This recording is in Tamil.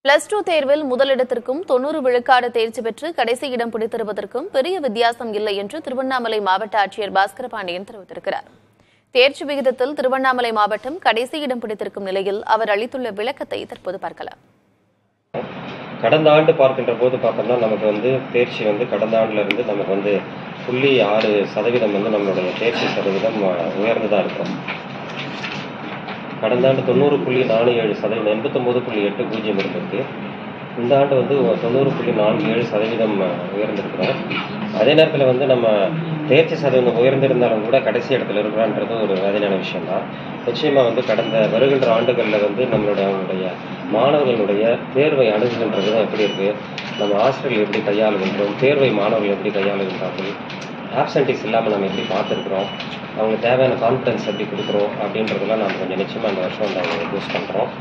+2 தேர்வில் முதலிடத்திற்கும் 90 விழுக்காடு தேர்ச்சி பெற்று கடைசி இடம் பிடித்திருப்பதற்கும் பெரிய வித்தியாசம் இல்லை என்று திருவண்ணாமலை மாவட்ட ஆட்சியர் பாஸ்கர பாண்டியன் தெரிவித்திருக்கிறார். தேர்ச்சி விகிதத்தில் திருவண்ணாமலை மாவட்டம் கடைசி இடம் பிடித்திருக்கும் நிலையில் அவர் அளித்துள்ள விளக்கத்தை தற்போது பார்க்கலாம். கடந்த ஆண்டு பார்க்கின்ற போது பார்த்தோம்னா நமக்கு தேர்ச்சி கடந்த ஆண்டுல இருந்து நமக்கு 0.6% நம்மளுடைய தேர்ச்சி சதவீதம் உயர்ந்துதான் இருக்கும். கடந்த ஆண்டு 90.47%, 89.80 இருந்திருக்கு. இந்த ஆண்டு 90.47% உயர்ந்திருக்கிறோம். அதே நேரத்தில் நம்ம தேர்ச்சி சதவீதம் உயர்ந்திருந்தாலும் கூட கடைசி இடத்துல இருக்கிறான்றது ஒரு வேதனையான விஷயம்தான். நிச்சயமாக கடந்த வருகின்ற ஆண்டுகளில் அவங்களுடைய மாணவர்களுடைய தேர்வை அணுகுகின்றது தான் எப்படி இருக்குது, நம்ம ஆசிரியர்கள் எப்படி கையாளுகின்றோம், தேர்வை மாணவர்கள் எப்படி கையாளுகின்றார்கள், ஆப்சன்டீஸ் இல்லாமல் நம்ம எப்படி பார்த்துருக்குறோம், அவங்க தேவையான கான்ஃபிடன்ஸ் எப்படி கொடுக்குறோம் அப்படின்றதெல்லாம் நம்ம கொஞ்சம் நிச்சயமாக அந்த வருஷம் நாங்கள் யூஸ் பண்ணுறோம்.